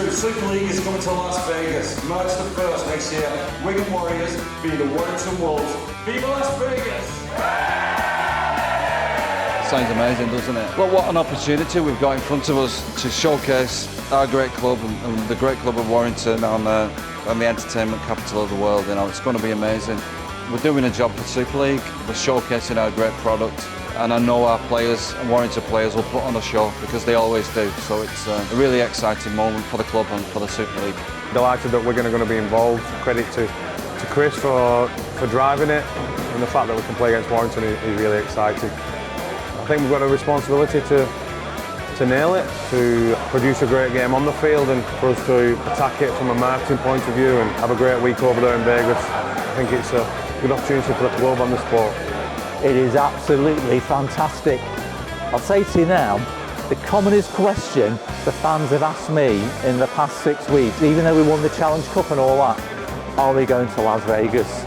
The Super League is coming to Las Vegas, March the 1st next year. Wigan Warriors beat the Warrington Wolves. Viva Las Vegas! Sounds amazing, doesn't it? Well, what an opportunity we've got in front of us to showcase our great club and the great club of Warrington on the entertainment capital of the world. You know, it's going to be amazing. We're doing a job for Super League. We're showcasing our great product, and I know our players and Warrington players will put on a show because they always do. So it's a really exciting moment for the club and for the Super League. Delighted that we're going to be involved. Credit to Chris for driving it, and the fact that we can play against Warrington is really exciting. I think we've got a responsibility to nail it, to produce a great game on the field, and for us to attack it from a marketing point of view and have a great week over there in Vegas. I think it's a good opportunity for the club and the sport. It is absolutely fantastic. I'll say to you now, the commonest question the fans have asked me in the past 6 weeks, even though we won the Challenge Cup and all that, are we going to Las Vegas?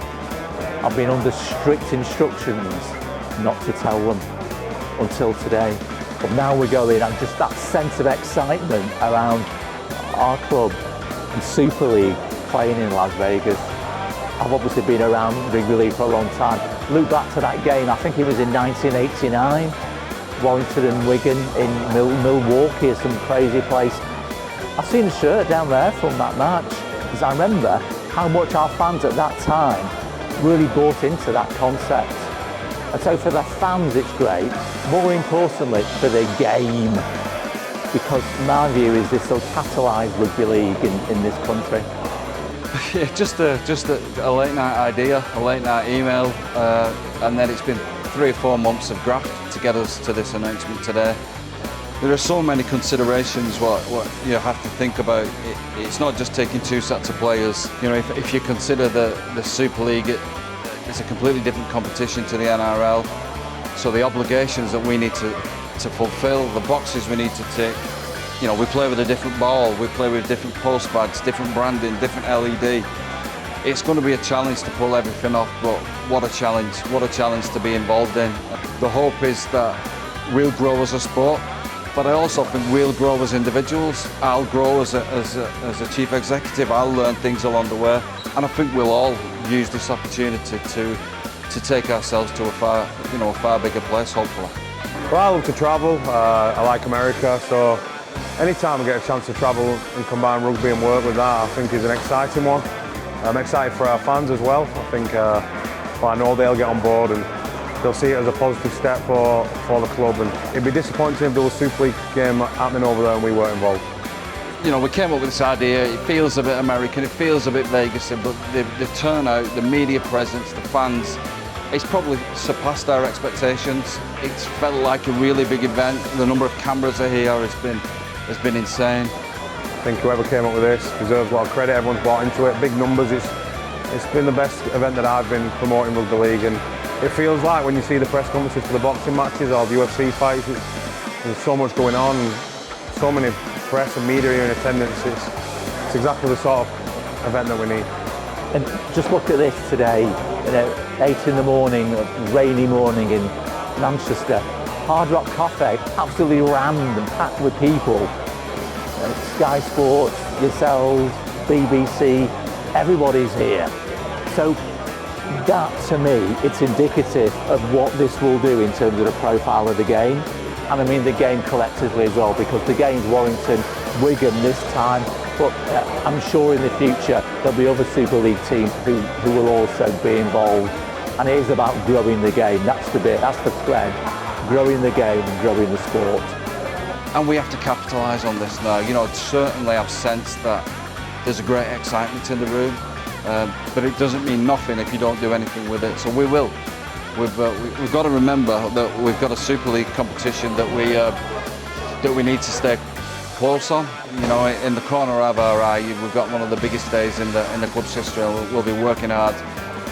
I've been under strict instructions not to tell them until today. But now we're going, and just that sense of excitement around our club and Super League playing in Las Vegas. I've obviously been around rugby league for a long time. Look back to that game, I think it was in 1989. Warrington and Wigan in Milwaukee is some crazy place. I've seen a shirt down there from that match, because I remember how much our fans at that time really bought into that concept. And so for the fans it's great, more importantly for the game, because my view is this will catalyse rugby league in this country. Yeah, just a late night idea, a late night email, and then it's been 3 or 4 months of graft to get us to this announcement today. There are so many considerations what you have to think about. It's not just taking 2 sets of players. You know, if you consider the Super League, it's a completely different competition to the NRL. So the obligations that we need to fulfil, the boxes we need to tick. You know, we play with a different ball, we play with different postpads, different branding, different LED. It's going to be a challenge to pull everything off, but what a challenge to be involved in. The hope is that we'll grow as a sport, but I also think we'll grow as individuals. I'll grow as a chief executive, I'll learn things along the way, and I think we'll all use this opportunity to take ourselves to a far bigger place, hopefully. Well, I love to travel, I like America, so anytime I get a chance to travel and combine rugby and work with that, I think is an exciting one. I'm excited for our fans as well. I think, well, I know they'll get on board and they'll see it as a positive step for the club. And it'd be disappointing if there was a Super League game happening over there and we weren't involved. You know, we came up with this idea. It feels a bit American, it feels a bit Vegasy, but the turnout, the media presence, the fans, it's probably surpassed our expectations. It's felt like a really big event. The number of cameras are here has been insane. I think whoever came up with this deserves a lot of credit. Everyone's bought into it. Big numbers. It's been the best event that I've been promoting rugby league, and it feels like when you see the press conferences for the boxing matches or the UFC fights, there's so much going on, and so many press and media here in attendance. It's exactly the sort of event that we need. And just look at this today, you know, 8 in the morning, a rainy morning in Manchester. Hard Rock Cafe, absolutely rammed and packed with people. Sky Sports, yourselves, BBC, everybody's here. So that, to me, it's indicative of what this will do in terms of the profile of the game. And I mean the game collectively as well, because the game's Warrington, Wigan this time, but I'm sure in the future there'll be other Super League teams who will also be involved. And it is about growing the game, that's the bit, that's the thread. Growing the game and growing the sport. And we have to capitalise on this now. You know, certainly I've sensed that there's a great excitement in the room, but it doesn't mean nothing if you don't do anything with it. So we will. We've got to remember that we've got a Super League competition that we need to stay close on. You know, in the corner of our eye, we've got one of the biggest days in the club's history, and we'll be working hard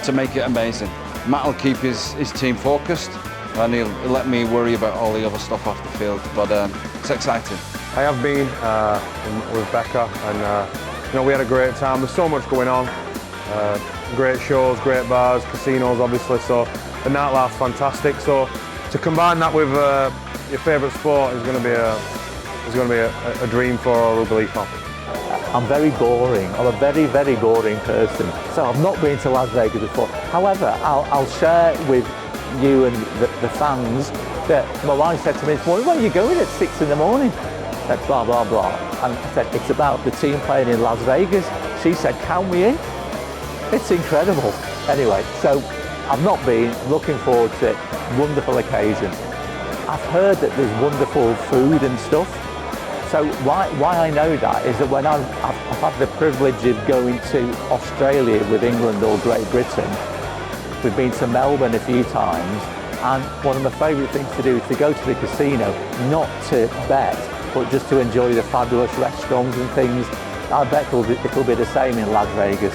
to make it amazing. Matt will keep his team focused, and he'll let me worry about all the other stuff off the field, but it's exciting. I have been with Becca, and you know, we had a great time. There's so much going on, great shows, great bars, casinos obviously, so the nightlife's fantastic. So to combine that with your favourite sport is going to be a dream for a rugby league fan. I'm very boring. I'm a very, very boring person. So I've not been to Las Vegas before. However, I'll share with you and the fans that my wife said to me this morning, "Where are you going at 6 in the morning?" I said, blah, blah, blah. And I said, "It's about the team playing in Las Vegas." She said, "Count me in." It's incredible. Anyway, so I've not been, looking forward to it. Wonderful occasion. I've heard that there's wonderful food and stuff. So why I know that is that when I've had the privilege of going to Australia with England or Great Britain, we've been to Melbourne a few times, and one of my favourite things to do is to go to the casino, not to bet, but just to enjoy the fabulous restaurants and things. I bet it'll be the same in Las Vegas.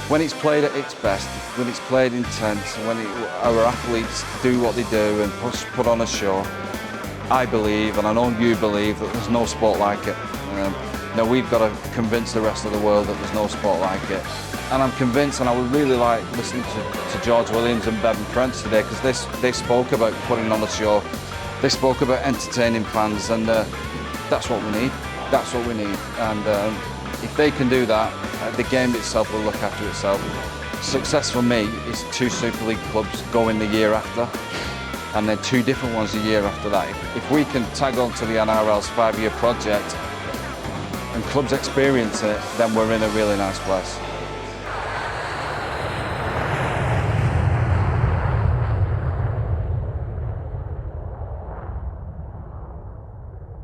When it's played at its best, when it's played intense, when our athletes do what they do and put on a show, I believe, and I know you believe, that there's no sport like it. Now we've got to convince the rest of the world that there's no sport like it. And I'm convinced, and I would really like listening to George Williams and Bevan Prince today, because they spoke about putting on a show. They spoke about entertaining fans, and that's what we need. That's what we need. And if they can do that, the game itself will look after itself. Success for me is 2 Super League clubs going the year after, and then 2 different ones the year after that. If we can tag on to the NRL's 5-year project and clubs experience it, then we're in a really nice place.